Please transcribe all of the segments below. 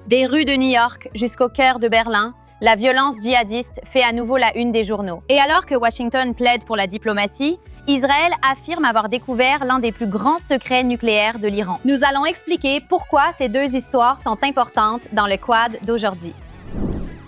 Des rues de New York jusqu'au cœur de Berlin, la violence djihadiste fait à nouveau la une des journaux. Et alors que Washington plaide pour la diplomatie, Israël affirme avoir découvert l'un des plus grands secrets nucléaires de l'Iran. Nous allons expliquer pourquoi ces deux histoires sont importantes dans le Quad d'aujourd'hui.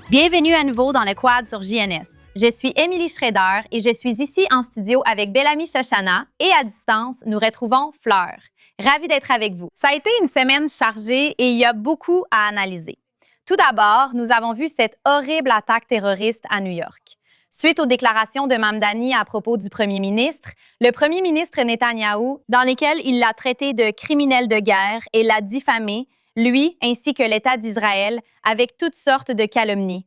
Bienvenue à nouveau dans le Quad sur JNS. Je suis Émilie Schrader et je suis ici en studio avec Bellamy Shoshana et à distance, nous retrouvons Fleur. Ravie d'être avec vous. Ça a été une semaine chargée et il y a beaucoup à analyser. Tout d'abord, nous avons vu cette horrible attaque terroriste à New York. Suite aux déclarations de Mamdani à propos du premier ministre, le premier ministre Netanyahou, dans lesquelles il l'a traité de criminel de guerre et l'a diffamé, lui ainsi que l'État d'Israël, avec toutes sortes de calomnies.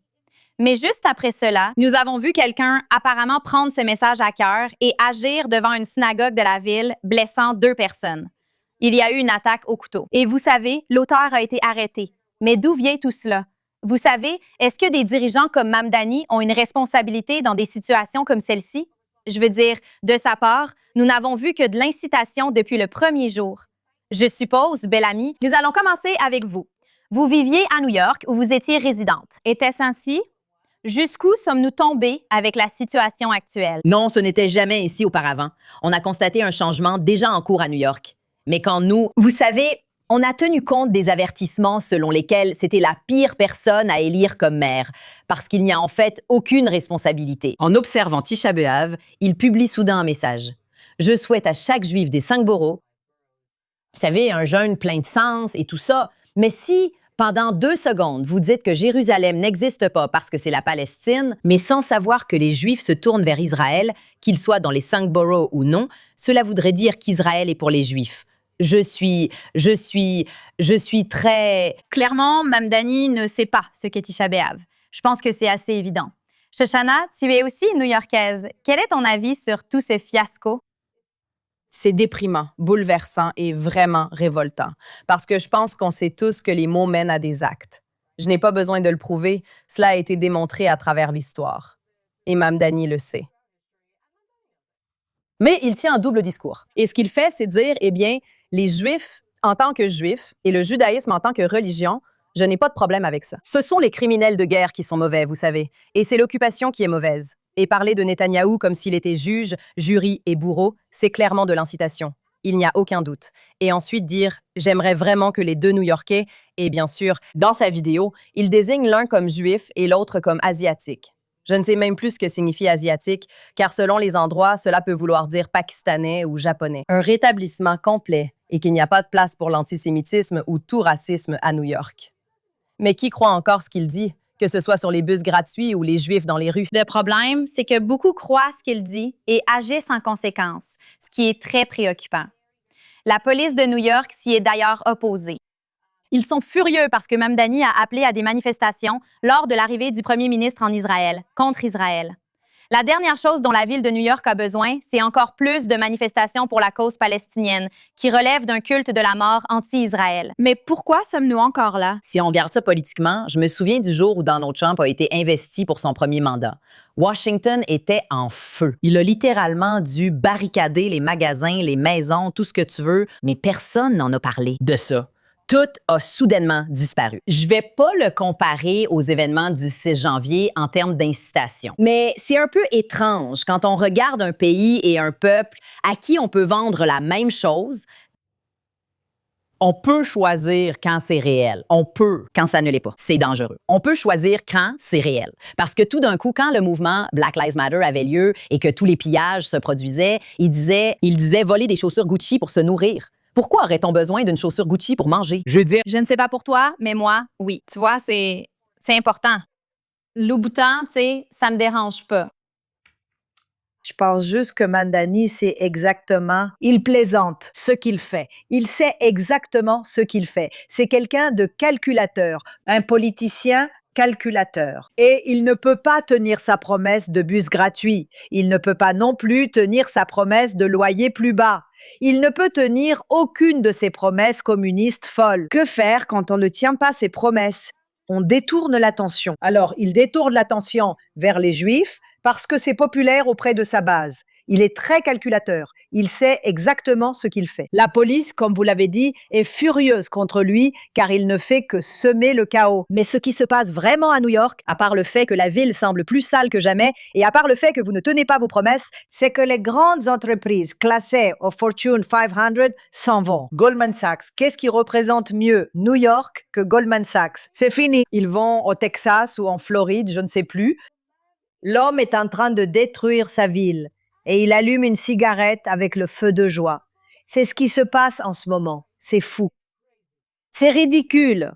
Mais juste après cela, nous avons vu quelqu'un apparemment prendre ce message à cœur et agir devant une synagogue de la ville, blessant 2 personnes. Il y a eu une attaque au couteau. Et vous savez, l'auteur a été arrêté. Mais d'où vient tout cela? Vous savez, est-ce que des dirigeants comme Mamdani ont une responsabilité dans des situations comme celle-ci? Je veux dire, de sa part, nous n'avons vu que de l'incitation depuis le premier jour. Je suppose, Bellamy, nous allons commencer avec vous. Vous viviez à New York où vous étiez résidente. Était-ce ainsi? Jusqu'où sommes-nous tombés avec la situation actuelle? Non, ce n'était jamais ainsi auparavant. On a constaté un changement déjà en cours à New York. Mais quand nous, vous savez, on a tenu compte des avertissements selon lesquels c'était la pire personne à élire comme maire, parce qu'il n'y a en fait aucune responsabilité. En observant Tisha B'Av, il publie soudain un message. « Je souhaite à chaque juif des 5 boroughs, vous savez, un jeûne plein de sens et tout ça, mais si pendant 2 secondes vous dites que Jérusalem n'existe pas parce que c'est la Palestine, mais sans savoir que les Juifs se tournent vers Israël, qu'ils soient dans les 5 boroughs ou non, cela voudrait dire qu'Israël est pour les Juifs. Je suis très... » Clairement, Mamdani ne sait pas ce qu'est Tisha B'Av. Je pense que c'est assez évident. Shoshana, tu es aussi new-yorkaise. Quel est ton avis sur tout ce fiasco? C'est déprimant, bouleversant et vraiment révoltant. Parce que je pense qu'on sait tous que les mots mènent à des actes. Je n'ai pas besoin de le prouver, cela a été démontré à travers l'histoire. Et Mamdani le sait. Mais il tient un double discours. Et ce qu'il fait, c'est dire, eh bien, les Juifs, en tant que Juifs, et le judaïsme en tant que religion, je n'ai pas de problème avec ça. Ce sont les criminels de guerre qui sont mauvais, vous savez. Et c'est l'occupation qui est mauvaise. Et parler de Netanyahou comme s'il était juge, jury et bourreau, c'est clairement de l'incitation. Il n'y a aucun doute. Et ensuite dire « J'aimerais vraiment que les 2 New-Yorkais », et bien sûr, dans sa vidéo, il désigne l'un comme juif et l'autre comme asiatique. Je ne sais même plus ce que signifie asiatique, car selon les endroits, cela peut vouloir dire pakistanais ou japonais. Un rétablissement complet et qu'il n'y a pas de place pour l'antisémitisme ou tout racisme à New York. Mais qui croit encore ce qu'il dit, que ce soit sur les bus gratuits ou les Juifs dans les rues? Le problème, c'est que beaucoup croient ce qu'il dit et agissent en conséquence, ce qui est très préoccupant. La police de New York s'y est d'ailleurs opposée. Ils sont furieux parce que Mamdani a appelé à des manifestations lors de l'arrivée du premier ministre en Israël, contre Israël. La dernière chose dont la ville de New York a besoin, c'est encore plus de manifestations pour la cause palestinienne, qui relève d'un culte de la mort anti-Israël. Mais pourquoi sommes-nous encore là? Si on regarde ça politiquement, je me souviens du jour où Donald Trump a été investi pour son premier mandat. Washington était en feu. Il a littéralement dû barricader les magasins, les maisons, tout ce que tu veux, mais personne n'en a parlé de ça. Tout a soudainement disparu. Je vais pas le comparer aux événements du 6 janvier en termes d'incitation. Mais c'est un peu étrange quand on regarde un pays et un peuple à qui on peut vendre la même chose. On peut choisir quand c'est réel. On peut quand ça ne l'est pas. C'est dangereux. On peut choisir quand c'est réel. Parce que tout d'un coup, quand le mouvement Black Lives Matter avait lieu et que tous les pillages se produisaient, il disait voler des chaussures Gucci pour se nourrir. Pourquoi aurait-on besoin d'une chaussure Gucci pour manger? Je ne sais pas pour toi, mais moi, oui. Tu vois, c'est important. Louboutin, tu sais, ça me dérange pas. Je pense juste que Mamdani sait exactement, il plaisante ce qu'il fait. Il sait exactement ce qu'il fait. C'est quelqu'un de calculateur, un politicien calculateur. Et il ne peut pas tenir sa promesse de bus gratuit. Il ne peut pas non plus tenir sa promesse de loyer plus bas. Il ne peut tenir aucune de ses promesses communistes folles. Que faire quand on ne tient pas ses promesses? On détourne l'attention. Alors, il détourne l'attention vers les Juifs parce que c'est populaire auprès de sa base. Il est très calculateur. Il sait exactement ce qu'il fait. La police, comme vous l'avez dit, est furieuse contre lui car il ne fait que semer le chaos. Mais ce qui se passe vraiment à New York, à part le fait que la ville semble plus sale que jamais et à part le fait que vous ne tenez pas vos promesses, c'est que les grandes entreprises classées au Fortune 500 s'en vont. Goldman Sachs, qu'est-ce qui représente mieux New York que Goldman Sachs? C'est fini. Ils vont au Texas ou en Floride, je ne sais plus. L'homme est en train de détruire sa ville et il allume une cigarette avec le feu de joie. C'est ce qui se passe en ce moment. C'est fou. C'est ridicule.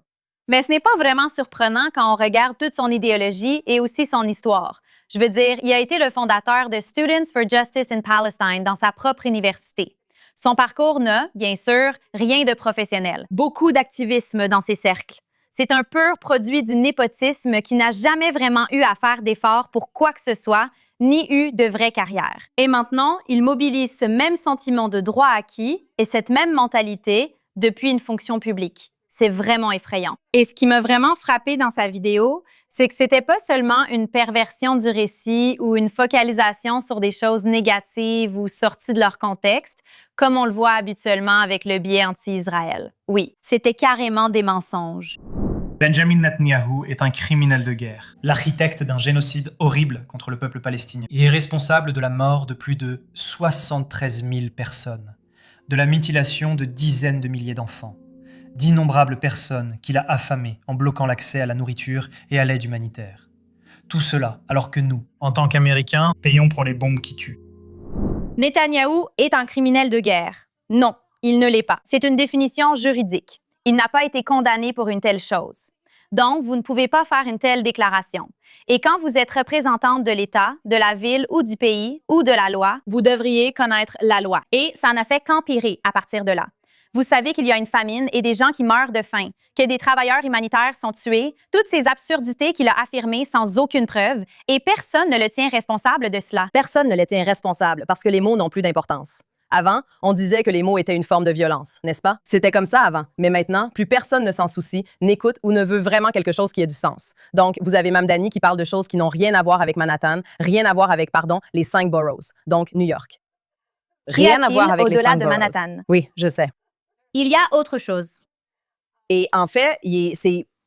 Mais ce n'est pas vraiment surprenant quand on regarde toute son idéologie et aussi son histoire. Je veux dire, il a été le fondateur de Students for Justice in Palestine dans sa propre université. Son parcours n'a, bien sûr, rien de professionnel. Beaucoup d'activisme dans ses cercles. C'est un pur produit du népotisme qui n'a jamais vraiment eu à faire d'efforts pour quoi que ce soit, ni eu de vraie carrière. Et maintenant, il mobilise ce même sentiment de droit acquis et cette même mentalité depuis une fonction publique. C'est vraiment effrayant. Et ce qui m'a vraiment frappé dans sa vidéo, c'est que c'était pas seulement une perversion du récit ou une focalisation sur des choses négatives ou sorties de leur contexte, comme on le voit habituellement avec le biais anti-Israël. Oui, c'était carrément des mensonges. Benjamin Netanyahu est un criminel de guerre, l'architecte d'un génocide horrible contre le peuple palestinien. Il est responsable de la mort de plus de 73 000 personnes, de la mutilation de dizaines de milliers d'enfants, d'innombrables personnes qu'il a affamées en bloquant l'accès à la nourriture et à l'aide humanitaire. Tout cela alors que nous, en tant qu'Américains, payons pour les bombes qui tuent. Netanyahou est un criminel de guerre. Non, il ne l'est pas. C'est une définition juridique. Il n'a pas été condamné pour une telle chose. Donc, vous ne pouvez pas faire une telle déclaration. Et quand vous êtes représentante de l'État, de la ville ou du pays ou de la loi, vous devriez connaître la loi. Et ça n'a fait qu'empirer à partir de là. Vous savez qu'il y a une famine et des gens qui meurent de faim, que des travailleurs humanitaires sont tués, toutes ces absurdités qu'il a affirmées sans aucune preuve, et personne ne le tient responsable de cela. Personne ne les tient responsables parce que les mots n'ont plus d'importance. Avant, on disait que les mots étaient une forme de violence, n'est-ce pas? C'était comme ça avant. Mais maintenant, plus personne ne s'en soucie, n'écoute ou ne veut vraiment quelque chose qui ait du sens. Donc, vous avez Mamdani qui parle de choses qui n'ont rien à voir avec Manhattan, rien à voir avec, les 5 boroughs, donc New York. Rien à voir avec au-delà de Manhattan. Oui, je sais. Il y a autre chose. Et en fait,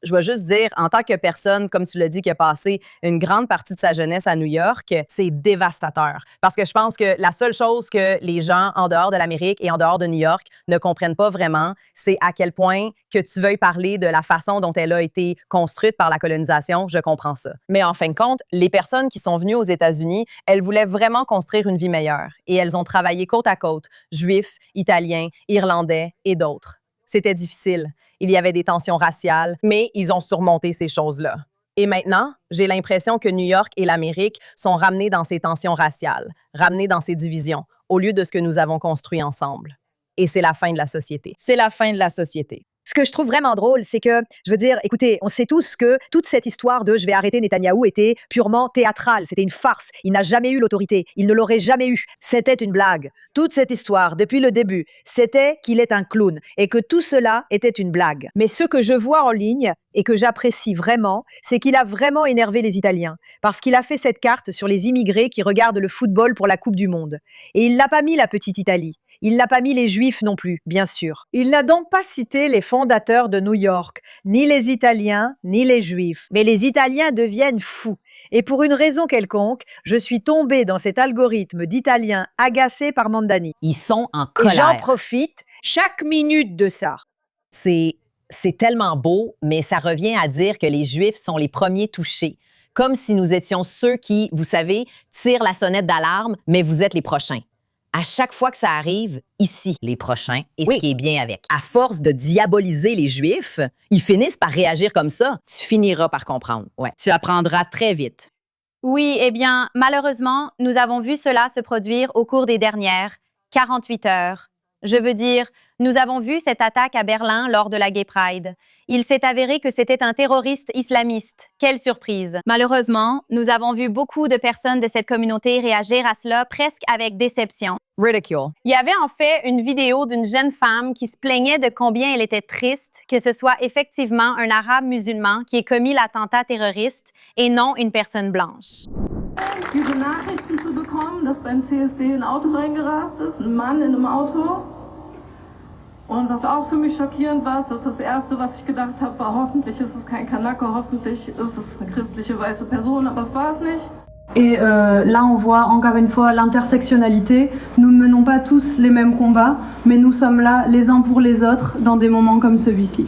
je vais juste dire, en tant que personne, comme tu l'as dit, qui a passé une grande partie de sa jeunesse à New York, c'est dévastateur. Parce que je pense que la seule chose que les gens en dehors de l'Amérique et en dehors de New York ne comprennent pas vraiment, c'est à quel point que tu veuilles parler de la façon dont elle a été construite par la colonisation, je comprends ça. Mais en fin de compte, les personnes qui sont venues aux États-Unis, elles voulaient vraiment construire une vie meilleure. Et elles ont travaillé côte à côte, juifs, italiens, irlandais et d'autres. C'était difficile. Il y avait des tensions raciales, mais ils ont surmonté ces choses-là. Et maintenant, j'ai l'impression que New York et l'Amérique sont ramenés dans ces tensions raciales, ramenés dans ces divisions, au lieu de ce que nous avons construit ensemble. Et c'est la fin de la société. C'est la fin de la société. Ce que je trouve vraiment drôle, c'est que, je veux dire, écoutez, on sait tous que toute cette histoire de « je vais arrêter Netanyahou » était purement théâtrale, c'était une farce. Il n'a jamais eu l'autorité, il ne l'aurait jamais eu. C'était une blague. Toute cette histoire, depuis le début, c'était qu'il est un clown et que tout cela était une blague. Mais ce que je vois en ligne et que j'apprécie vraiment, c'est qu'il a vraiment énervé les Italiens parce qu'il a fait cette carte sur les immigrés qui regardent le football pour la Coupe du Monde. Et il n'a pas mis la petite Italie. Il n'a pas mis les Juifs non plus, bien sûr. Il n'a donc pas cité les fondateurs de New York, ni les Italiens, ni les Juifs. Mais les Italiens deviennent fous. Et pour une raison quelconque, je suis tombée dans cet algorithme d'Italiens agacés par Mamdani. Ils sont en Et colère. j'en profite chaque minute de ça. C'est tellement beau, mais ça revient à dire que les Juifs sont les premiers touchés. Comme si nous étions ceux qui, vous savez, tirent la sonnette d'alarme, mais vous êtes les prochains. À chaque fois que ça arrive, ici, les prochains, et ce qui est bien avec. À force de diaboliser les Juifs, ils finissent par réagir comme ça. Tu finiras par comprendre. Ouais, tu apprendras très vite. Oui, eh bien, malheureusement, nous avons vu cela se produire au cours des dernières 48 heures. Je veux dire, nous avons vu cette attaque à Berlin lors de la Gay Pride. Il s'est avéré que c'était un terroriste islamiste. Quelle surprise! Malheureusement, nous avons vu beaucoup de personnes de cette communauté réagir à cela presque avec déception. Ridicule. Il y avait en fait une vidéo d'une jeune femme qui se plaignait de combien elle était triste que ce soit effectivement un arabe musulman qui ait commis l'attentat terroriste et non une personne blanche. Diese Nachrichten zu bekommen, dass beim CSD ein Auto reingerast ist, ein Mann in einem Auto. Und was auch für mich schockierend war, ist, dass das Erste, was ich gedacht habe, war, hoffentlich ist es kein Kanake, hoffentlich ist es eine christliche weiße Person, aber es war es nicht. Et là, on voit encore une fois l'intersectionnalité. Nous ne menons pas tous les mêmes combats, mais nous sommes là les uns pour les autres dans des moments comme celui-ci.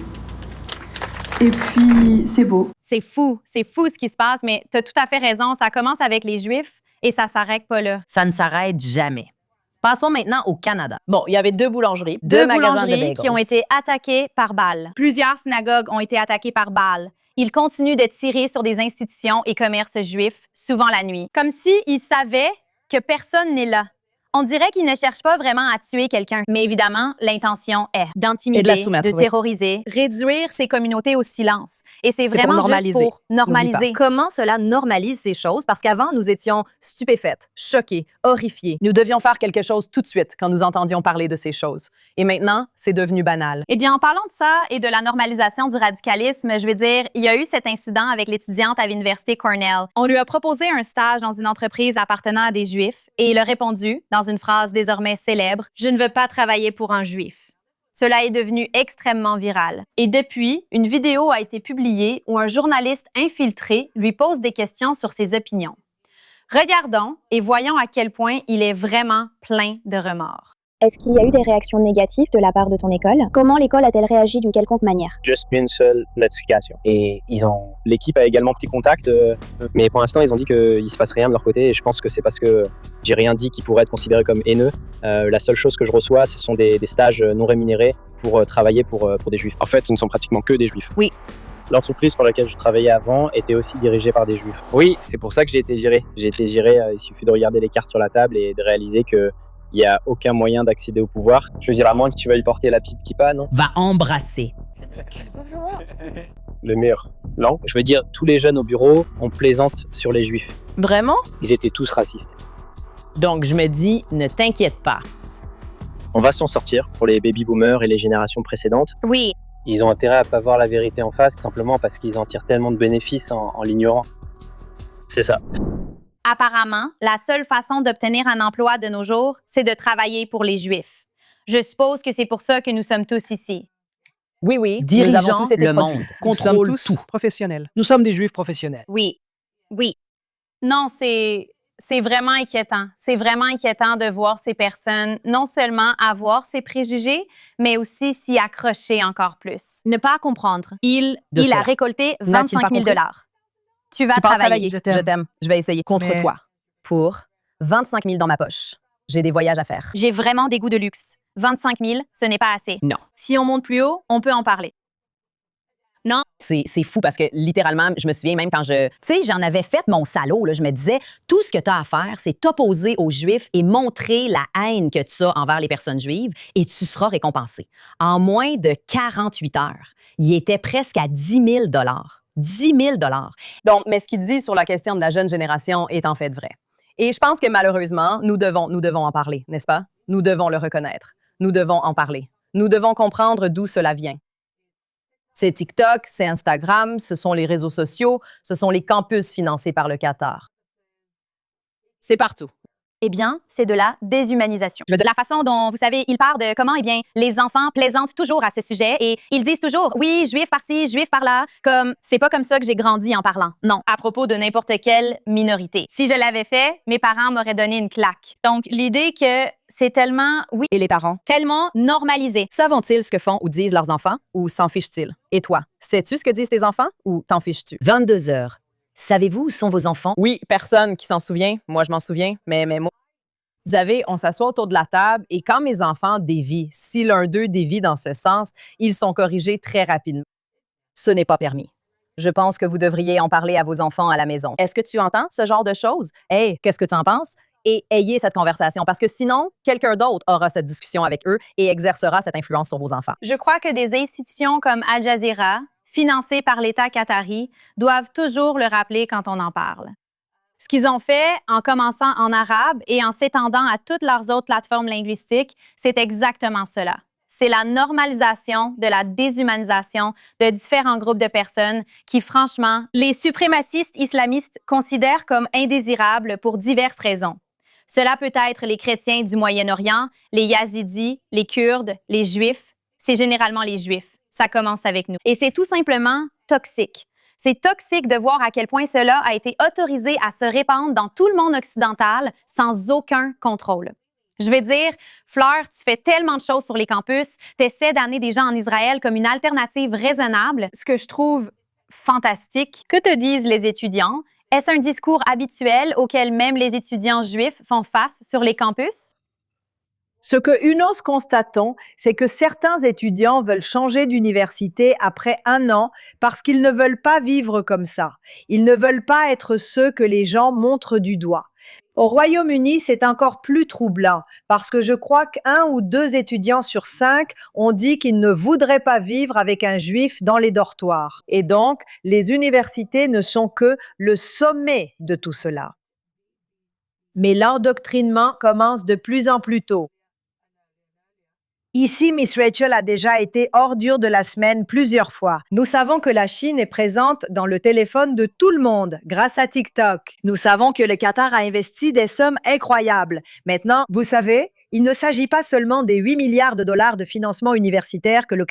Et puis, c'est beau. C'est fou ce qui se passe, mais tu as tout à fait raison. Ça commence avec les Juifs et ça s'arrête pas là. Ça ne s'arrête jamais. Passons maintenant au Canada. Bon, il y avait 2 boulangeries, Deux magasins de boulangeries bagels qui ont été attaquées par balles. Plusieurs synagogues ont été attaquées par balles. Ils continuent de tirer sur des institutions et commerces juifs, souvent la nuit. Comme s'ils savaient que personne n'est là. On dirait qu'ils ne cherchent pas vraiment à tuer quelqu'un. Mais évidemment, l'intention est Et de d'intimider, la soumettre, de oui. terroriser, réduire ces communautés au silence. Et c'est vraiment pour normaliser. juste pour normaliser. N'oublie pas. Comment cela normalise ces choses? Parce qu'avant, nous étions stupéfaites, choquées, horrifiées. Nous devions faire quelque chose tout de suite quand nous entendions parler de ces choses. Et maintenant, c'est devenu banal. Eh bien, en parlant de ça et de la normalisation du radicalisme, je veux dire, il y a eu cet incident avec l'étudiante à l'université Cornell. On lui a proposé un stage dans une entreprise appartenant à des Juifs et il a répondu, dans une phrase désormais célèbre, « Je ne veux pas travailler pour un Juif ». Cela est devenu extrêmement viral. Et depuis, une vidéo a été publiée où un journaliste infiltré lui pose des questions sur ses opinions. Regardons et voyons à quel point il est vraiment plein de remords. Est-ce qu'il y a eu des réactions négatives de la part de ton école? Comment l'école a-t-elle réagi d'une quelconque manière? Juste une seule notification. Et l'équipe a également pris contact, mais pour l'instant, ils ont dit qu'il ne se passe rien de leur côté. Et je pense que c'est parce que j'ai rien dit qui pourrait être considéré comme haineux. La seule chose que je reçois, ce sont des stages non rémunérés pour travailler pour des juifs. En fait, ce ne sont pratiquement que des juifs. Oui. L'entreprise pour laquelle je travaillais avant était aussi dirigée par des juifs. Oui, c'est pour ça que j'ai été viré. J'ai été viré, il suffit de regarder les cartes sur la table et de réaliser que il n'y a aucun moyen d'accéder au pouvoir. Je veux dire, à moins que tu veuilles porter la pipe kippa, non? Va embrasser. Le mur. Non. Je veux dire, tous les jeunes au bureau, on plaisante sur les juifs. Vraiment? Ils étaient tous racistes. Donc, je me dis, ne t'inquiète pas. On va s'en sortir pour les baby-boomers et les générations précédentes. Oui, Ils ont intérêt à pas voir la vérité en face, simplement parce qu'ils en tirent tellement de bénéfices en l'ignorant. C'est ça. apparemment, la seule façon d'obtenir un emploi de nos jours, c'est de travailler pour les Juifs. Je suppose que c'est pour ça que nous sommes tous ici. Oui, oui. Dirigeons nous avons tous été le produits. monde. Nous sommes Contrôle tous tout. professionnels. Nous sommes des juifs professionnels. Oui, oui. Non, c'est vraiment inquiétant. C'est vraiment inquiétant de voir ces personnes non seulement avoir ces préjugés, mais aussi s'y accrocher encore plus. Ne pas comprendre. Il cela. a récolté N'a-t-il 25 pas 000 compris? Tu vas Tu pars travailler. Je Je t'aime. t'aime. Je vais essayer contre Mais- toi. Pour 25 000 dans ma poche. J'ai des voyages à faire. J'ai vraiment des goûts de luxe. 25 000, ce n'est pas assez. Non. Si on monte plus haut, on peut en parler. Non, C'est fou parce que littéralement, je me souviens même quand tu sais, j'en avais fait mon salaud, là, je me disais, tout ce que tu as à faire, c'est t'opposer aux Juifs et montrer la haine que tu as envers les personnes juives et tu seras récompensé. En moins de 48 heures, il était presque à 10 000 10 000 Donc, mais ce qu'il dit sur la question de la jeune génération est en fait vrai. Et je pense que malheureusement, nous devons en parler, n'est-ce pas? Nous devons le reconnaître. Nous devons en parler. Nous devons comprendre d'où cela vient. C'est TikTok, c'est Instagram, ce sont les réseaux sociaux, ce sont les campus financés par le Qatar. C'est partout. eh bien, c'est de la déshumanisation. Je veux dire, la façon dont, vous savez, il parle de comment, eh bien, les enfants plaisantent toujours à ce sujet et ils disent toujours, oui, juif par-ci, juif par-là, comme, c'est pas comme ça que j'ai grandi en parlant. Non, à propos de n'importe quelle minorité. Si je l'avais fait, mes parents m'auraient donné une claque. Donc, l'idée que c'est tellement, oui, Et les parents? tellement normalisé. Savent-ils ce que font ou disent leurs enfants ou s'en fichent-ils? Et toi, sais-tu ce que disent tes enfants ou t'en fiches-tu? 22 heures. Savez-vous où sont vos enfants? Oui, personne qui s'en souvient. Moi, je m'en souviens, mais moi. Vous savez, on s'assoit autour de la table et quand mes enfants dévient, si l'un d'eux dévie dans ce sens, ils sont corrigés très rapidement. Ce n'est pas permis. Je pense que vous devriez en parler à vos enfants à la maison. Est-ce que tu entends ce genre de choses? Hey, qu'est-ce que tu en penses? Et ayez cette conversation parce que sinon, quelqu'un d'autre aura cette discussion avec eux et exercera cette influence sur vos enfants. Je crois que des institutions comme Al Jazeera, financées par l'État qatari, doivent toujours le rappeler quand on en parle. Ce qu'ils ont fait en commençant en arabe et en s'étendant à toutes leurs autres plateformes linguistiques, c'est exactement cela. C'est la normalisation de la déshumanisation de différents groupes de personnes qui, franchement, les suprémacistes islamistes considèrent comme indésirables pour diverses raisons. Cela peut être les chrétiens du Moyen-Orient, les Yazidis, les Kurdes, les Juifs. C'est généralement les Juifs. Ça commence avec nous. Et c'est tout simplement toxique. C'est toxique de voir à quel point cela a été autorisé à se répandre dans tout le monde occidental sans aucun contrôle. Je vais dire, Fleur, tu fais tellement de choses sur les campus, tu essaies d'amener des gens en Israël comme une alternative raisonnable, ce que je trouve fantastique. Que te disent les étudiants? Est-ce un discours habituel auquel même les étudiants juifs font face sur les campus? Ce que UNOS constatons, c'est que certains étudiants veulent changer d'université après 1 an parce qu'ils ne veulent pas vivre comme ça. Ils ne veulent pas être ceux que les gens montrent du doigt. Au Royaume-Uni, c'est encore plus troublant parce que je crois qu'1 ou 2 étudiants sur 5 ont dit qu'ils ne voudraient pas vivre avec un juif dans les dortoirs. Et donc, les universités ne sont que le sommet de tout cela. Mais l'endoctrinement commence de plus en plus tôt. Ici, Miss Rachel a déjà été ordure de la semaine plusieurs fois. Nous savons que la Chine est présente dans le téléphone de tout le monde grâce à TikTok. Nous savons que le Qatar a investi des sommes incroyables. Maintenant, vous savez, il ne s'agit pas seulement des 8 milliards de dollars de financement universitaire que le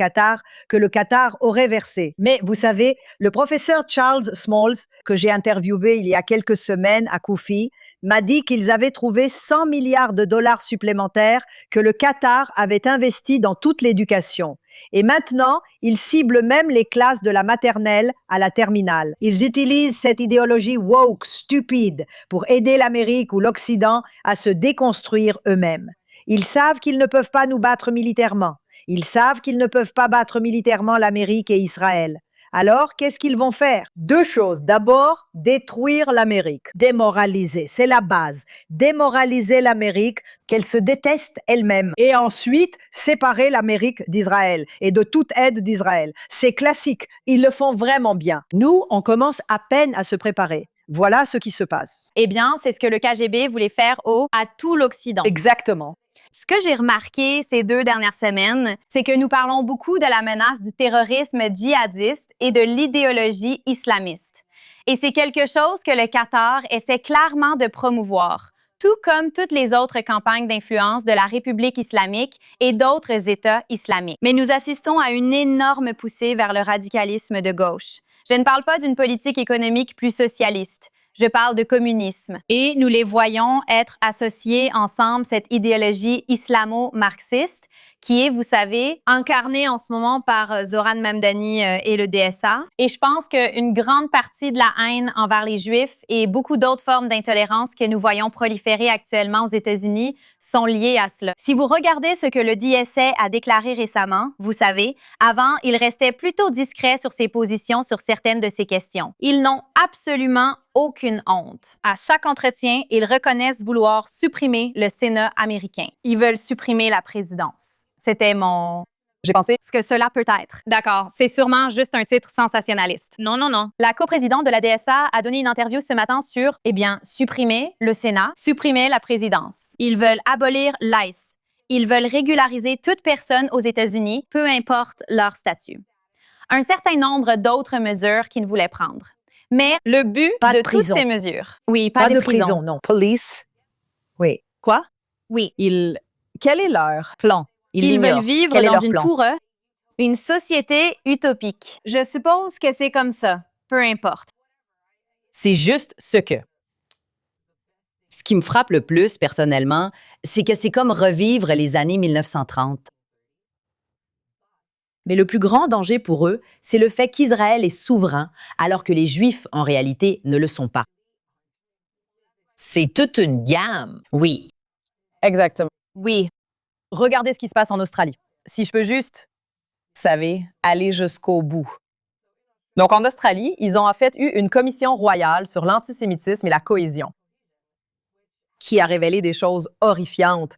Qatar aurait versé. Mais vous savez, le professeur Charles Smalls, que j'ai interviewé il y a quelques semaines à Koufi, m'a dit qu'ils avaient trouvé 100 milliards de dollars supplémentaires que le Qatar avait investi dans toute l'éducation. Et maintenant, ils ciblent même les classes de la maternelle à la terminale. Ils utilisent cette idéologie woke, stupide, pour aider l'Amérique ou l'Occident à se déconstruire eux-mêmes. Ils savent qu'ils ne peuvent pas nous battre militairement. Ils savent qu'ils ne peuvent pas battre militairement l'Amérique et Israël. Alors, qu'est-ce qu'ils vont faire? 2 choses. D'abord, détruire l'Amérique. Démoraliser, c'est la base. Démoraliser l'Amérique, qu'elle se déteste elle-même. Et ensuite, séparer l'Amérique d'Israël et de toute aide d'Israël. C'est classique. Ils le font vraiment bien. Nous, on commence à peine à se préparer. Voilà ce qui se passe. Eh bien, c'est ce que le KGB voulait faire à tout l'Occident. Exactement. Ce que j'ai remarqué ces 2 dernières semaines, c'est que nous parlons beaucoup de la menace du terrorisme djihadiste et de l'idéologie islamiste. Et c'est quelque chose que le Qatar essaie clairement de promouvoir, tout comme toutes les autres campagnes d'influence de la République islamique et d'autres États islamiques. Mais nous assistons à une énorme poussée vers le radicalisme de gauche. Je ne parle pas d'une politique économique plus socialiste. Je parle de communisme. Et nous les voyons être associés ensemble, cette idéologie islamo-marxiste qui est, vous savez, incarnée en ce moment par Zoran Mamdani et le DSA. Et je pense qu'une grande partie de la haine envers les Juifs et beaucoup d'autres formes d'intolérance que nous voyons proliférer actuellement aux États-Unis sont liées à cela. Si vous regardez ce que le DSA a déclaré récemment, vous savez, avant, il restait plutôt discret sur ses positions sur certaines de ces questions. Ils n'ont absolument aucune honte. À chaque entretien, ils reconnaissent vouloir supprimer le Sénat américain. Ils veulent supprimer la présidence. C'était J'ai pensé ce que cela peut être. D'accord, c'est sûrement juste un titre sensationnaliste. Non, non, non. La coprésidente de la DSA a donné une interview ce matin sur, supprimer le Sénat, supprimer la présidence. Ils veulent abolir l'ICE. Ils veulent régulariser toute personne aux États-Unis, peu importe leur statut. Un certain nombre d'autres mesures qu'ils voulaient prendre. Mais le but de toutes ces mesures... Oui, pas de prison. Non. Police. Oui. Quoi? Oui. Quel est leur plan? Ils veulent vivre pour eux, une société utopique. Je suppose que c'est comme ça, peu importe. C'est juste ce que. Ce qui me frappe le plus, personnellement, c'est que c'est comme revivre les années 1930. Mais le plus grand danger pour eux, c'est le fait qu'Israël est souverain, alors que les Juifs, en réalité, ne le sont pas. C'est toute une gamme. Oui. Exactement. Oui. Regardez ce qui se passe en Australie. Si je peux juste, vous savez, aller jusqu'au bout. Donc, en Australie, ils ont en fait eu une commission royale sur l'antisémitisme et la cohésion qui a révélé des choses horrifiantes,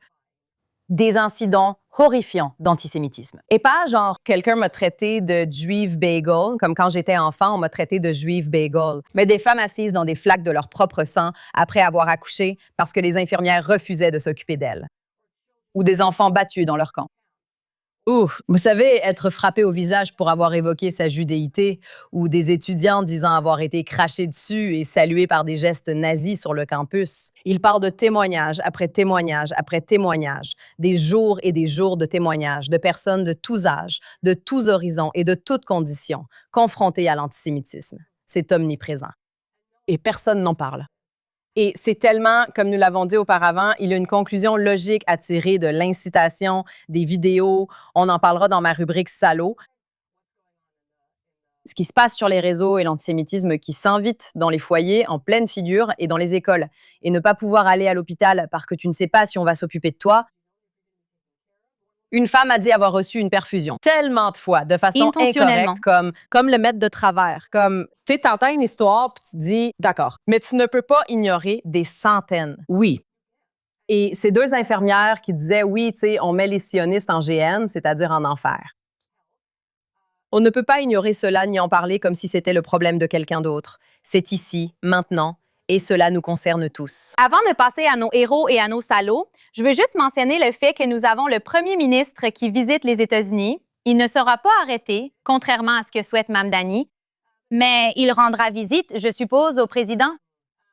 des incidents horrifiants d'antisémitisme. Et pas genre, quelqu'un m'a traité de juive bagel, comme quand j'étais enfant, on m'a traité de juive bagel, mais des femmes assises dans des flaques de leur propre sang après avoir accouché parce que les infirmières refusaient de s'occuper d'elles. Ou des enfants battus dans leur camp. Vous savez, être frappé au visage pour avoir évoqué sa judéité ou des étudiants disant avoir été crachés dessus et salués par des gestes nazis sur le campus. Il parle de témoignage après témoignage après témoignage, des jours et des jours de témoignages de personnes de tous âges, de tous horizons et de toutes conditions confrontées à l'antisémitisme. C'est omniprésent. Et personne n'en parle. Et c'est tellement, comme nous l'avons dit auparavant, il y a une conclusion logique à tirer de l'incitation, des vidéos. On en parlera dans ma rubrique Salaud. Ce qui se passe sur les réseaux et l'antisémitisme qui s'invite dans les foyers en pleine figure et dans les écoles. Et ne pas pouvoir aller à l'hôpital parce que tu ne sais pas si on va s'occuper de toi. Une femme a dit avoir reçu une perfusion tellement de fois, de façon incorrecte, comme le mettre de travers. Comme, tu sais, t'entends une histoire, puis tu te dis, d'accord, mais tu ne peux pas ignorer des centaines. Oui. Et ces deux infirmières qui disaient, oui, tu sais, on met les sionistes en GN, c'est-à-dire en enfer. On ne peut pas ignorer cela ni en parler comme si c'était le problème de quelqu'un d'autre. C'est ici, maintenant, et cela nous concerne tous. Avant de passer à nos héros et à nos salauds, je veux juste mentionner le fait que nous avons le premier ministre qui visite les États-Unis. Il ne sera pas arrêté, contrairement à ce que souhaite Mamdani, mais il rendra visite, je suppose, au président.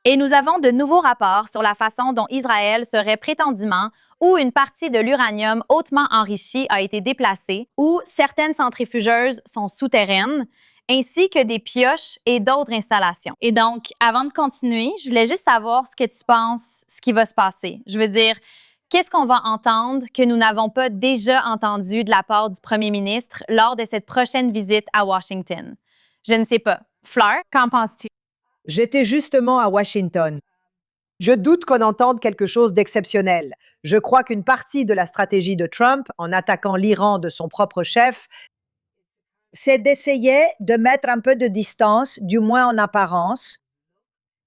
Et nous avons de nouveaux rapports sur la façon dont Israël serait prétendument où une partie de l'uranium hautement enrichi a été déplacée, où certaines centrifugeuses sont souterraines, ainsi que des pioches et d'autres installations. Et donc, avant de continuer, je voulais juste savoir ce que tu penses, ce qui va se passer. Je veux dire, qu'est-ce qu'on va entendre que nous n'avons pas déjà entendu de la part du premier ministre lors de cette prochaine visite à Washington? Je ne sais pas. Fleur, qu'en penses-tu? J'étais justement à Washington. Je doute qu'on entende quelque chose d'exceptionnel. Je crois qu'une partie de la stratégie de Trump, en attaquant l'Iran de son propre chef, c'est d'essayer de mettre un peu de distance, du moins en apparence,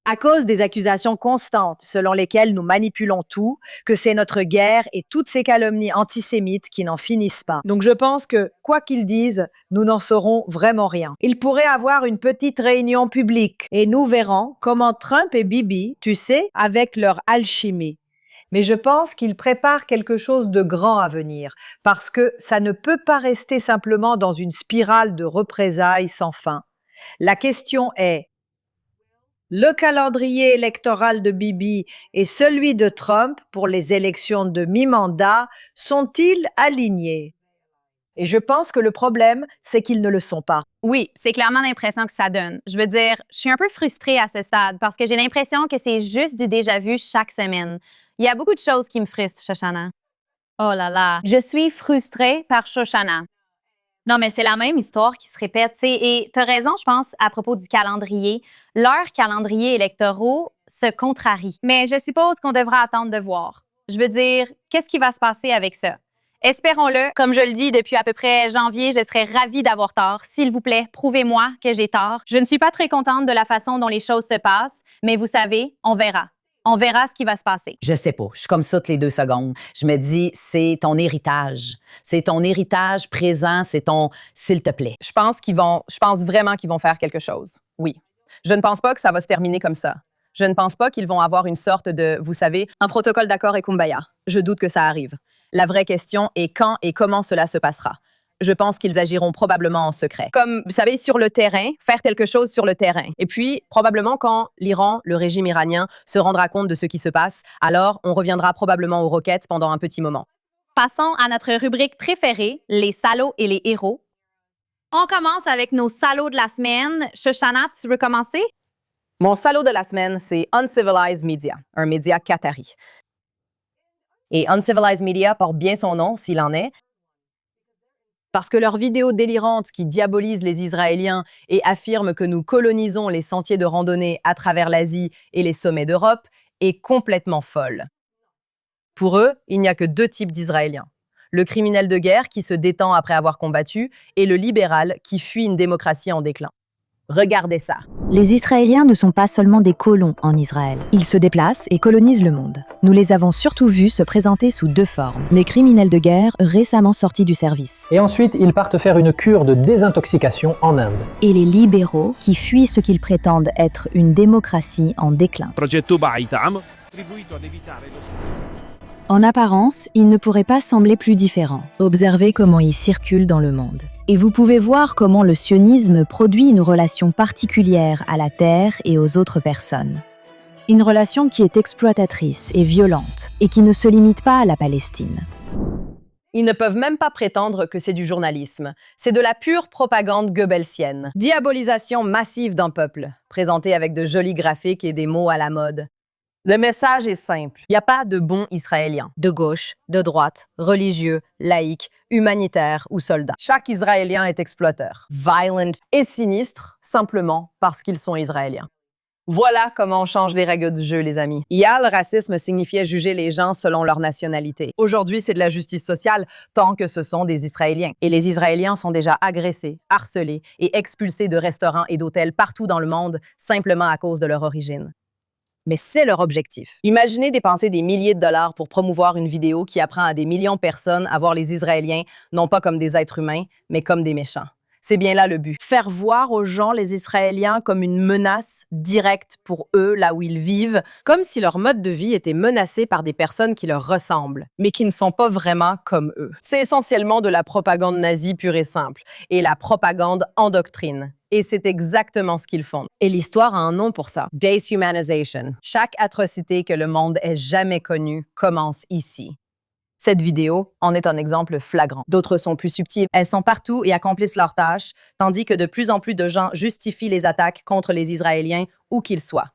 à cause des accusations constantes selon lesquelles nous manipulons tout, que c'est notre guerre et toutes ces calomnies antisémites qui n'en finissent pas. Donc je pense que, quoi qu'ils disent, nous n'en saurons vraiment rien. Ils pourraient avoir une petite réunion publique et nous verrons comment Trump et Bibi, tu sais, avec leur alchimie. Mais je pense qu'il prépare quelque chose de grand à venir, parce que ça ne peut pas rester simplement dans une spirale de représailles sans fin. La question est, le calendrier électoral de Bibi et celui de Trump pour les élections de mi-mandat sont-ils alignés? Et je pense que le problème, c'est qu'ils ne le sont pas. Oui, c'est clairement l'impression que ça donne. Je veux dire, je suis un peu frustrée à ce stade parce que j'ai l'impression que c'est juste du déjà-vu chaque semaine. Il y a beaucoup de choses qui me frustrent, Shoshana. Oh là là. Je suis frustrée par Shoshana. Non, mais c'est la même histoire qui se répète, tu sais. Et tu as raison, je pense, à propos du calendrier. Leurs calendriers électoraux se contrarient. Mais je suppose qu'on devra attendre de voir. Je veux dire, qu'est-ce qui va se passer avec ça? Espérons-le. Comme je le dis depuis à peu près janvier, je serais ravie d'avoir tort. S'il vous plaît, prouvez-moi que j'ai tort. Je ne suis pas très contente de la façon dont les choses se passent, mais vous savez, on verra. On verra ce qui va se passer. Je sais pas. Je suis comme ça toutes les 2 secondes. Je me dis, c'est ton héritage. C'est ton héritage présent, c'est ton « s'il te plaît ». Je pense vraiment qu'ils vont faire quelque chose. Oui. Je ne pense pas que ça va se terminer comme ça. Je ne pense pas qu'ils vont avoir une sorte de, vous savez, un protocole d'accord et kumbaya. Je doute que ça arrive. La vraie question est quand et comment cela se passera. Je pense qu'ils agiront probablement en secret. Comme, vous savez, sur le terrain, faire quelque chose sur le terrain. Et puis, probablement quand l'Iran, le régime iranien, se rendra compte de ce qui se passe, alors on reviendra probablement aux roquettes pendant un petit moment. Passons à notre rubrique préférée, les salauds et les héros. On commence avec nos salauds de la semaine. Shoshana, tu veux commencer? Mon salaud de la semaine, c'est Uncivilized Media, un média qatari. Et Uncivilized Media porte bien son nom, s'il en est, parce que leurs vidéos délirantes qui diabolisent les Israéliens et affirment que nous colonisons les sentiers de randonnée à travers l'Asie et les sommets d'Europe est complètement folle. Pour eux, il n'y a que 2 types d'Israéliens. Le criminel de guerre qui se détend après avoir combattu et le libéral qui fuit une démocratie en déclin. Regardez ça. Les Israéliens ne sont pas seulement des colons en Israël. Ils se déplacent et colonisent le monde. Nous les avons surtout vus se présenter sous 2 formes. Les criminels de guerre récemment sortis du service. Et ensuite, ils partent faire une cure de désintoxication en Inde. Et les libéraux qui fuient ce qu'ils prétendent être une démocratie en déclin. En apparence, ils ne pourraient pas sembler plus différents. Observez comment ils circulent dans le monde. Et vous pouvez voir comment le sionisme produit une relation particulière à la terre et aux autres personnes. Une relation qui est exploitatrice et violente, et qui ne se limite pas à la Palestine. Ils ne peuvent même pas prétendre que c'est du journalisme. C'est de la pure propagande goebbelsienne. Diabolisation massive d'un peuple, présentée avec de jolis graphiques et des mots à la mode. Le message est simple. Il n'y a pas de bons Israéliens. De gauche, de droite, religieux, laïcs, humanitaires ou soldats. Chaque Israélien est exploiteur, violent et sinistre, simplement parce qu'ils sont Israéliens. Voilà comment on change les règles du jeu, les amis. Hier, le racisme signifiait juger les gens selon leur nationalité. Aujourd'hui, c'est de la justice sociale, tant que ce sont des Israéliens. Et les Israéliens sont déjà agressés, harcelés et expulsés de restaurants et d'hôtels partout dans le monde, simplement à cause de leur origine. Mais c'est leur objectif. Imaginez dépenser des milliers de dollars pour promouvoir une vidéo qui apprend à des millions de personnes à voir les Israéliens non pas comme des êtres humains, mais comme des méchants. C'est bien là le but. Faire voir aux gens les Israéliens comme une menace directe pour eux, là où ils vivent, comme si leur mode de vie était menacé par des personnes qui leur ressemblent, mais qui ne sont pas vraiment comme eux. C'est essentiellement de la propagande nazie pure et simple, et la propagande endoctrine. Et c'est exactement ce qu'ils font. Et l'histoire a un nom pour ça. Deshumanization. Chaque atrocité que le monde ait jamais connue commence ici. Cette vidéo en est un exemple flagrant. D'autres sont plus subtiles. Elles sont partout et accomplissent leurs tâches, tandis que de plus en plus de gens justifient les attaques contre les Israéliens, où qu'ils soient.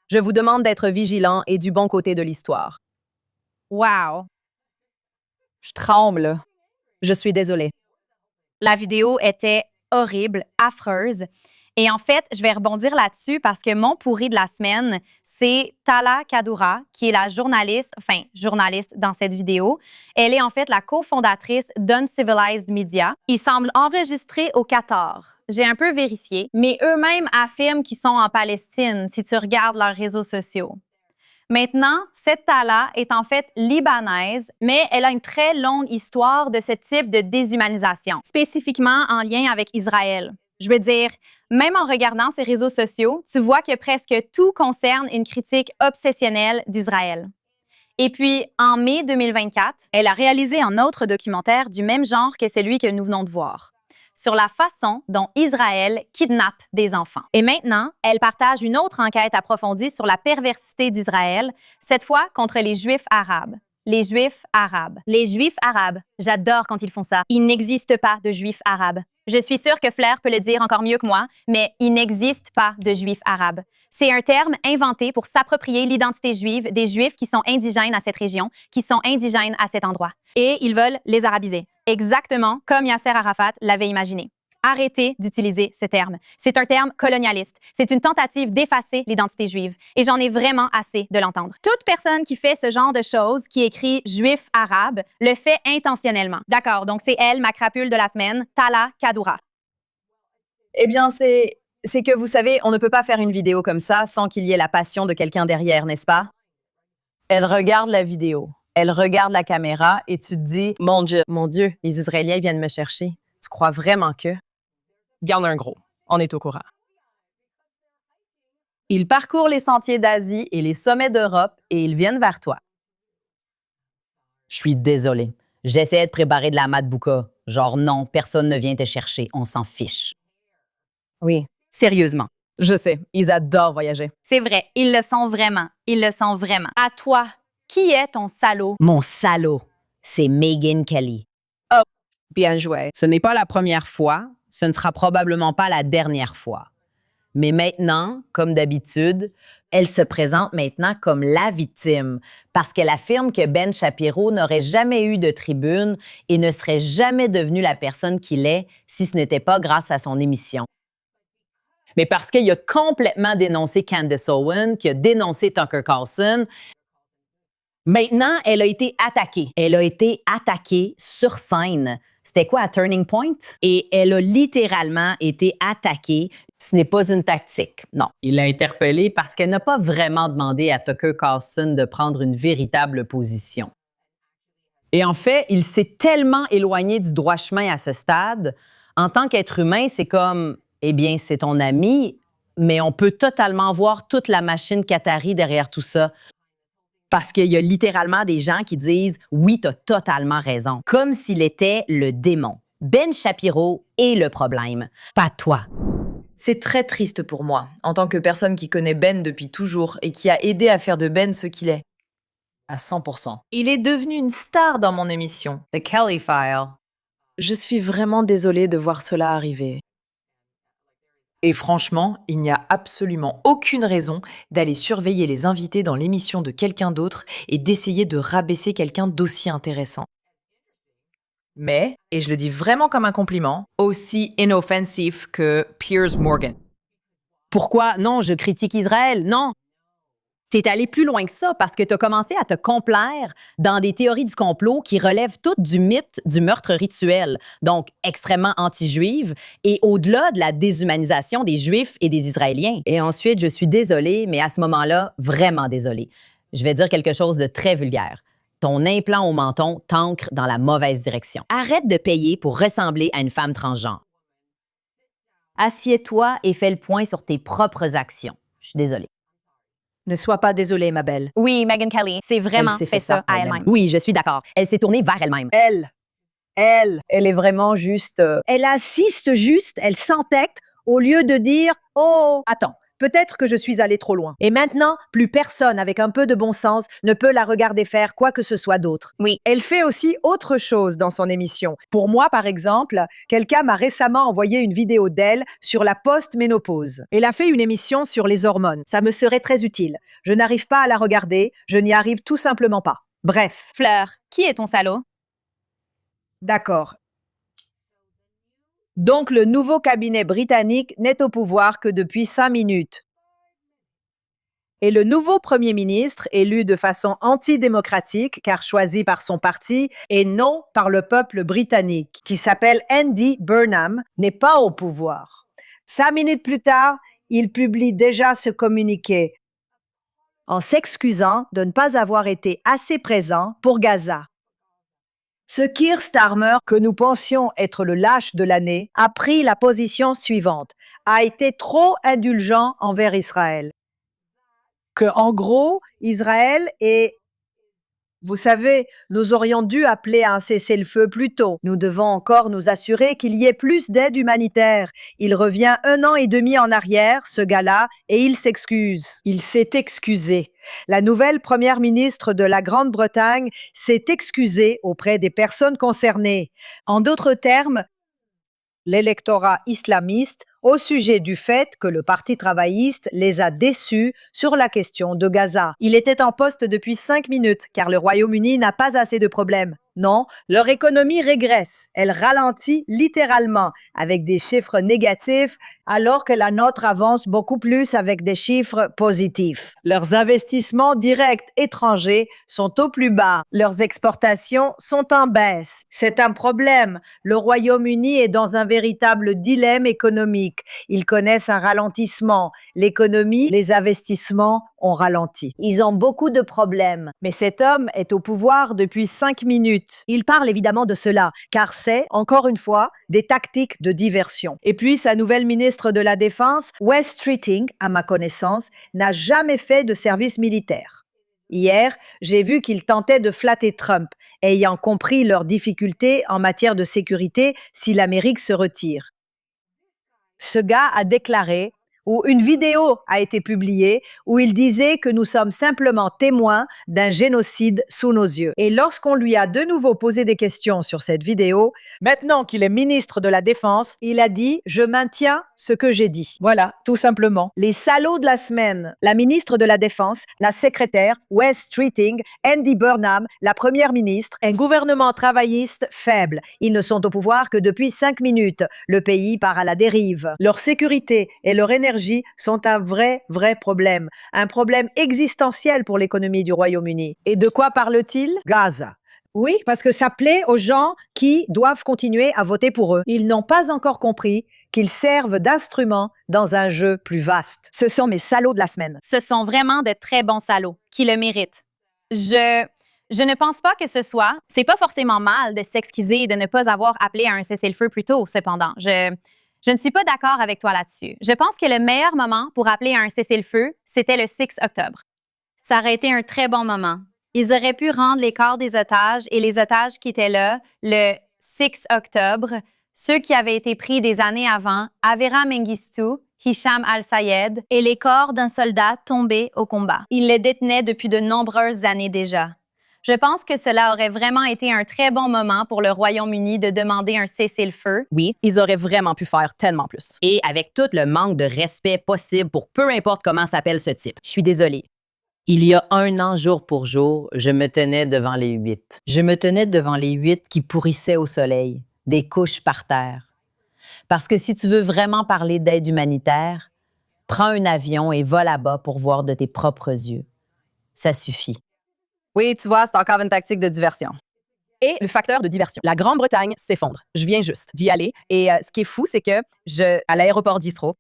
Je vous demande d'être vigilants et du bon côté de l'histoire. Wow! Je tremble. Je suis désolée. La vidéo était horrible, affreuse. Et en fait, je vais rebondir là-dessus parce que mon pourri de la semaine, c'est Tala Kadoura, qui est la journaliste dans cette vidéo. Elle est en fait la cofondatrice d'Uncivilized Media. Ils semblent enregistrés au Qatar. J'ai un peu vérifié, mais eux-mêmes affirment qu'ils sont en Palestine si tu regardes leurs réseaux sociaux. Maintenant, cette Tala est en fait libanaise, mais elle a une très longue histoire de ce type de déshumanisation, spécifiquement en lien avec Israël. Je veux dire, même en regardant ses réseaux sociaux, tu vois que presque tout concerne une critique obsessionnelle d'Israël. Et puis, en mai 2024, elle a réalisé un autre documentaire du même genre que celui que nous venons de voir, sur la façon dont Israël kidnappe des enfants. Et maintenant, elle partage une autre enquête approfondie sur la perversité d'Israël, cette fois contre les Juifs arabes. Les Juifs arabes. Les Juifs arabes. J'adore quand ils font ça. Il n'existe pas de Juifs arabes. Je suis sûre que Flair peut le dire encore mieux que moi, mais il n'existe pas de Juifs arabes. C'est un terme inventé pour s'approprier l'identité juive des Juifs qui sont indigènes à cette région, qui sont indigènes à cet endroit. Et ils veulent les arabiser, exactement comme Yasser Arafat l'avait imaginé. Arrêtez d'utiliser ce terme. C'est un terme colonialiste. C'est une tentative d'effacer l'identité juive. Et j'en ai vraiment assez de l'entendre. Toute personne qui fait ce genre de choses, qui écrit « juif arabe », le fait intentionnellement. D'accord, donc c'est elle, ma crapule de la semaine, Tala Kadoura. Eh bien, c'est que vous savez, on ne peut pas faire une vidéo comme ça sans qu'il y ait la passion de quelqu'un derrière, n'est-ce pas? Elle regarde la vidéo, elle regarde la caméra et tu te dis « Mon Dieu, les Israéliens viennent me chercher. » Tu crois vraiment que... Garde un gros, on est au courant. Ils parcourent les sentiers d'Asie et les sommets d'Europe et ils viennent vers toi. Je suis désolée. J'essayais de préparer de la matbouka. Genre non, personne ne vient te chercher, on s'en fiche. Oui, sérieusement. Je sais, ils adorent voyager. C'est vrai, ils le sont vraiment. Ils le sont vraiment. À toi, qui est ton salaud? Mon salaud, c'est Megyn Kelly. Oh, bien joué. Ce n'est pas la première fois, ce ne sera probablement pas la dernière fois. Mais maintenant, comme d'habitude, Elle se présente maintenant comme la victime parce qu'elle affirme que Ben Shapiro n'aurait jamais eu de tribune et ne serait jamais devenu la personne qu'il est si ce n'était pas grâce à son émission. Mais parce qu'il a complètement dénoncé Candace Owen, qui a dénoncé Tucker Carlson. Maintenant, elle a été attaquée. Elle a été attaquée sur scène. C'était quoi, à Turning Point? Et elle a littéralement été attaquée. Ce n'est pas une tactique, non. Il l'a interpellée parce qu'elle n'a pas vraiment demandé à Tucker Carlson de prendre une véritable position. Et en fait, il s'est tellement éloigné du droit chemin à ce stade. En tant qu'être humain, c'est comme, eh bien, c'est ton ami, mais on peut totalement voir toute la machine qatari derrière tout ça. Parce qu'il y a littéralement des gens qui disent « Oui, t'as totalement raison », comme s'il était le démon. Ben Shapiro est le problème, pas toi. C'est très triste pour moi, en tant que personne qui connaît Ben depuis toujours et qui a aidé à faire de Ben ce qu'il est. À 100%. Il est devenu une star dans mon émission, The Kelly File. Je suis vraiment désolée de voir cela arriver. Et franchement, il n'y a absolument aucune raison d'aller surveiller les invités dans l'émission de quelqu'un d'autre et d'essayer de rabaisser quelqu'un d'aussi intéressant. Mais, et je le dis vraiment comme un compliment, aussi inoffensif que Piers Morgan. Pourquoi? Non, je critique Israël. Non. T'es allé plus loin que ça parce que t'as commencé à te complaire dans des théories du complot qui relèvent toutes du mythe du meurtre rituel, donc extrêmement anti-juive, et au-delà de la déshumanisation des Juifs et des Israéliens. Et ensuite, je suis désolée, mais à ce moment-là, vraiment désolée. Je vais dire quelque chose de très vulgaire. Ton implant au menton t'ancre dans la mauvaise direction. Arrête de payer pour ressembler à une femme transgenre. Assieds-toi et fais le point sur tes propres actions. Je suis désolée. Ne sois pas désolée, ma belle. Oui, Megyn Kelly, c'est vraiment Elle s'est fait ça à elle-même. elle-même. Oui, je suis d'accord. Elle s'est tournée vers elle-même. Elle est vraiment juste. Elle assiste juste, elle s'entête au lieu de dire oh, attends, peut-être que je suis allée trop loin. Et maintenant, plus personne avec un peu de bon sens ne peut la regarder faire quoi que ce soit d'autre. Oui. Elle fait aussi autre chose dans son émission. Pour moi, par exemple, quelqu'un m'a récemment envoyé une vidéo d'elle sur la post-ménopause. Elle a fait une émission sur les hormones. Ça me serait très utile. Je n'arrive pas à la regarder, je n'y arrive tout simplement pas. Bref. Fleur, qui est ton salaud? D'accord. Donc, le nouveau cabinet britannique n'est au pouvoir que depuis 5 minutes. Et le nouveau Premier ministre, élu de façon antidémocratique, car choisi par son parti, et non par le peuple britannique, qui s'appelle Andy Burnham, n'est pas au pouvoir. 5 minutes plus tard, il publie déjà ce communiqué en s'excusant de ne pas avoir été assez présent pour Gaza. Ce Keir Starmer, que nous pensions être le lâche de l'année, a pris la position suivante, a été trop indulgent envers Israël. Que, en gros, Israël est... Vous savez, nous aurions dû appeler à un cessez-le-feu plus tôt. Nous devons encore nous assurer qu'il y ait plus d'aide humanitaire. Il revient 1 an et demi en arrière, ce gars-là, et il s'excuse. Il s'est excusé. La nouvelle première ministre de la Grande-Bretagne s'est excusée auprès des personnes concernées. En d'autres termes, l'électorat islamiste au sujet du fait que le Parti travailliste les a déçus sur la question de Gaza. Il était en poste depuis 5 minutes, car le Royaume-Uni n'a pas assez de problèmes. Non, leur économie régresse. Elle ralentit littéralement avec des chiffres négatifs, alors que la nôtre avance beaucoup plus avec des chiffres positifs. Leurs investissements directs étrangers sont au plus bas. Leurs exportations sont en baisse. C'est un problème. Le Royaume-Uni est dans un véritable dilemme économique. Ils connaissent un ralentissement. L'économie, les investissements ont ralenti. Ils ont beaucoup de problèmes. Mais cet homme est au pouvoir depuis 5 minutes. Il parle évidemment de cela, car c'est, encore une fois, des tactiques de diversion. Et puis, sa nouvelle ministre de la Défense, Wes Streeting, à ma connaissance, n'a jamais fait de service militaire. Hier, j'ai vu qu'il tentait de flatter Trump, ayant compris leurs difficultés en matière de sécurité si l'Amérique se retire. Ce gars a déclaré, où une vidéo a été publiée, où il disait que nous sommes simplement témoins d'un génocide sous nos yeux. Et lorsqu'on lui a de nouveau posé des questions sur cette vidéo, maintenant qu'il est ministre de la Défense, il a dit « Je maintiens ce que j'ai dit ». Voilà, tout simplement. Les salauds de la semaine, la ministre de la Défense, la secrétaire, Wes Streeting, Andy Burnham, la première ministre, un gouvernement travailliste faible. Ils ne sont au pouvoir que depuis 5 minutes. Le pays part à la dérive. Leur sécurité et leur énergie sont un vrai problème. Un problème existentiel pour l'économie du Royaume-Uni. Et de quoi parle-t-il? Gaza. Oui, parce que ça plaît aux gens qui doivent continuer à voter pour eux. Ils n'ont pas encore compris qu'ils servent d'instrument dans un jeu plus vaste. Ce sont mes salauds de la semaine. Ce sont vraiment de très bons salauds qui le méritent. Je ne pense pas que c'est pas forcément mal de s'excuser et de ne pas avoir appelé à un cessez-le-feu plus tôt, cependant. Je ne suis pas d'accord avec toi là-dessus. Je pense que le meilleur moment pour appeler à un cessez-le-feu, c'était le 6 octobre. Ça aurait été un très bon moment Ils auraient pu rendre les corps des otages et les otages qui étaient là le 6 octobre, ceux qui avaient été pris des années avant, Avera Mengistu, Hicham al-Sayed et les corps d'un soldat tombé au combat. Ils les détenaient depuis de nombreuses années déjà. Je pense que cela aurait vraiment été un très bon moment pour le Royaume-Uni de demander un cessez-le-feu. Oui, ils auraient vraiment pu faire tellement plus. Et avec tout le manque de respect possible pour peu importe comment s'appelle ce type. Je suis désolée. Il y a 1 an, jour pour jour, je me tenais devant les 8. Je me tenais devant les 8 qui pourrissaient au soleil, des couches par terre. Parce que si tu veux vraiment parler d'aide humanitaire, prends un avion et va là-bas pour voir de tes propres yeux. Ça suffit. Oui, tu vois, c'est encore une tactique de diversion. Et le facteur de diversion. La Grande-Bretagne s'effondre. Je viens juste d'y aller. Et ce qui est fou, c'est que à l'aéroport d'Heathrow,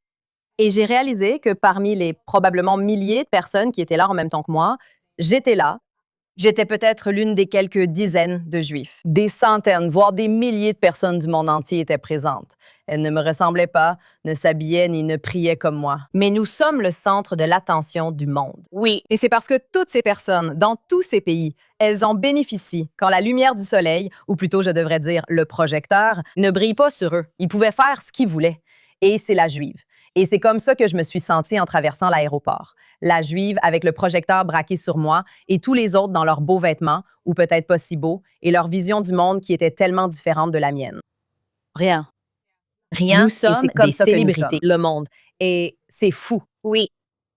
et j'ai réalisé que parmi les probablement milliers de personnes qui étaient là en même temps que moi, j'étais là. J'étais peut-être l'une des quelques dizaines de Juifs. Des centaines, voire des milliers de personnes du monde entier étaient présentes. Elles ne me ressemblaient pas, ne s'habillaient ni ne priaient comme moi. Mais nous sommes le centre de l'attention du monde. Oui. Et c'est parce que toutes ces personnes, dans tous ces pays, elles en bénéficient quand la lumière du soleil, ou plutôt je devrais dire le projecteur, ne brille pas sur eux. Ils pouvaient faire ce qu'ils voulaient. Et c'est la Juive. Et c'est comme ça que je me suis sentie en traversant l'aéroport. La Juive avec le projecteur braqué sur moi et tous les autres dans leurs beaux vêtements, ou peut-être pas si beaux, et leur vision du monde qui était tellement différente de la mienne. Rien. Nous sommes c'est comme des ça que nous célébrités. sommes, le monde. Et c'est fou. Oui.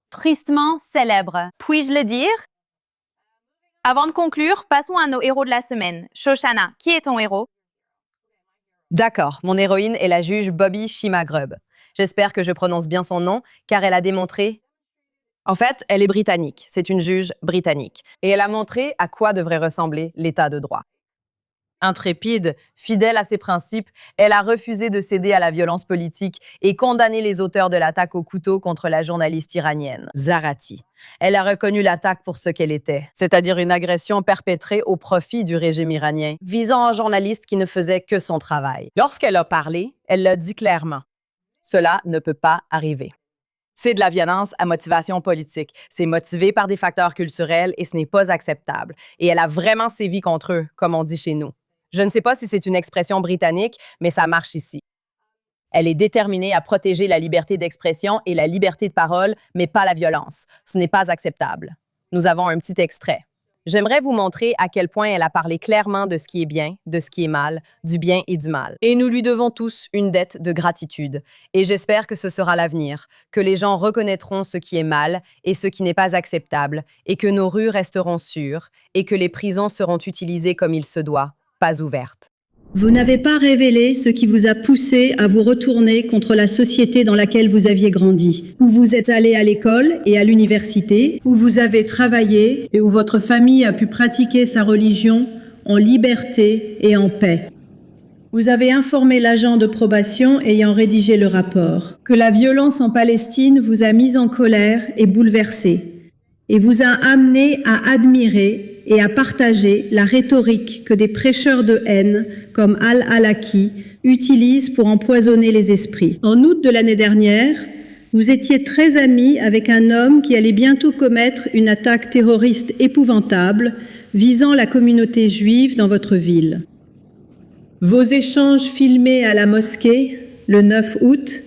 Tristement célèbre. Puis-je le dire? Avant de conclure, passons à nos héros de la semaine. Shoshana, qui est ton héros? D'accord, mon héroïne est la juge Bobby Shima-Grubb. J'espère que je prononce bien son nom, car elle a démontré... En fait, elle est britannique, c'est une juge britannique, et elle a montré à quoi devrait ressembler l'État de droit. Intrépide, fidèle à ses principes, elle a refusé de céder à la violence politique et condamné les auteurs de l'attaque au couteau contre la journaliste iranienne, Zarati. Elle a reconnu l'attaque pour ce qu'elle était, c'est-à-dire une agression perpétrée au profit du régime iranien, visant un journaliste qui ne faisait que son travail. Lorsqu'elle a parlé, elle l'a dit clairement. Cela ne peut pas arriver. C'est de la violence à motivation politique. C'est motivé par des facteurs culturels et ce n'est pas acceptable. Et elle a vraiment sévi contre eux, comme on dit chez nous. Je ne sais pas si c'est une expression britannique, mais ça marche ici. Elle est déterminée à protéger la liberté d'expression et la liberté de parole, mais pas la violence. Ce n'est pas acceptable. Nous avons un petit extrait. J'aimerais vous montrer à quel point elle a parlé clairement de ce qui est bien, de ce qui est mal, du bien et du mal. Et nous lui devons tous une dette de gratitude. Et j'espère que ce sera l'avenir, que les gens reconnaîtront ce qui est mal et ce qui n'est pas acceptable, et que nos rues resteront sûres, et que les prisons seront utilisées comme il se doit, pas ouvertes. Vous n'avez pas révélé ce qui vous a poussé à vous retourner contre la société dans laquelle vous aviez grandi, où vous êtes allé à l'école et à l'université, où vous avez travaillé et où votre famille a pu pratiquer sa religion en liberté et en paix. Vous avez informé l'agent de probation ayant rédigé le rapport que la violence en Palestine vous a mis en colère et bouleversé et vous a amené à admirer et à partager la rhétorique que des prêcheurs de haine, comme Al-Halaki, utilisent pour empoisonner les esprits. En août de l'année dernière, vous étiez très amis avec un homme qui allait bientôt commettre une attaque terroriste épouvantable visant la communauté juive dans votre ville. Vos échanges filmés à la mosquée, le 9 août,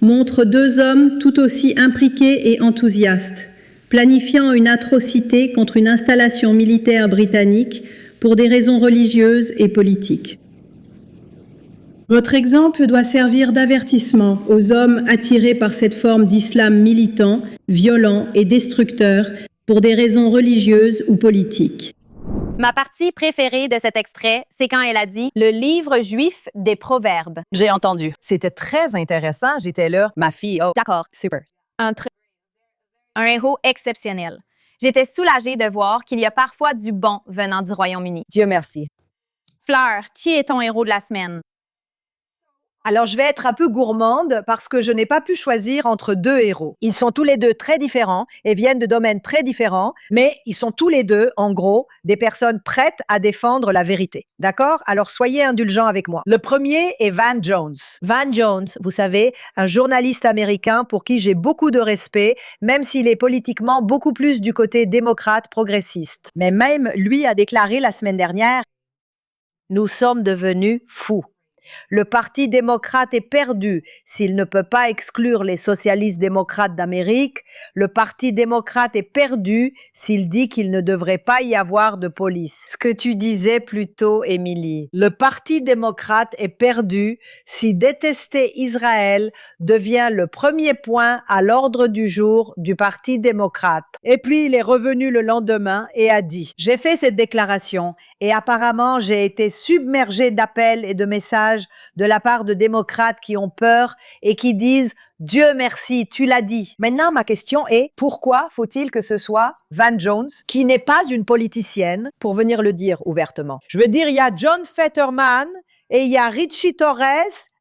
montrent 2 hommes tout aussi impliqués et enthousiastes, planifiant une atrocité contre une installation militaire britannique pour des raisons religieuses et politiques. Votre exemple doit servir d'avertissement aux hommes attirés par cette forme d'islam militant, violent et destructeur pour des raisons religieuses ou politiques. Ma partie préférée de cet extrait, c'est quand elle a dit « le livre juif des proverbes ». J'ai entendu. C'était très intéressant. J'étais là. Ma fille, oh, D'accord, super. Un héros exceptionnel. J'étais soulagée de voir qu'il y a parfois du bon venant du Royaume-Uni. Dieu merci. Fleur, qui est ton héros de la semaine? Alors, je vais être un peu gourmande parce que je n'ai pas pu choisir entre deux héros. Ils sont tous les deux très différents et viennent de domaines très différents, mais ils sont tous les deux, en gros, des personnes prêtes à défendre la vérité. D'accord? Alors, soyez indulgents avec moi. Le premier est Van Jones. Van Jones, vous savez, un journaliste américain pour qui j'ai beaucoup de respect, même s'il est politiquement beaucoup plus du côté démocrate progressiste. Mais même lui a déclaré la semaine dernière: nous sommes devenus fous. Le Parti démocrate est perdu s'il ne peut pas exclure les socialistes démocrates d'Amérique. Le Parti démocrate est perdu s'il dit qu'il ne devrait pas y avoir de police. Ce que tu disais plus tôt, Émilie. Le Parti démocrate est perdu si détester Israël devient le premier point à l'ordre du jour du Parti démocrate. Et puis il est revenu le lendemain et a dit: j'ai fait cette déclaration et apparemment j'ai été submergé d'appels et de messages de la part de démocrates qui ont peur et qui disent: Dieu merci, tu l'as dit. Maintenant, ma question est: pourquoi faut-il que ce soit Van Jones, qui n'est pas une politicienne, pour venir le dire ouvertement? Je veux dire, il y a John Fetterman et il y a Richie Torres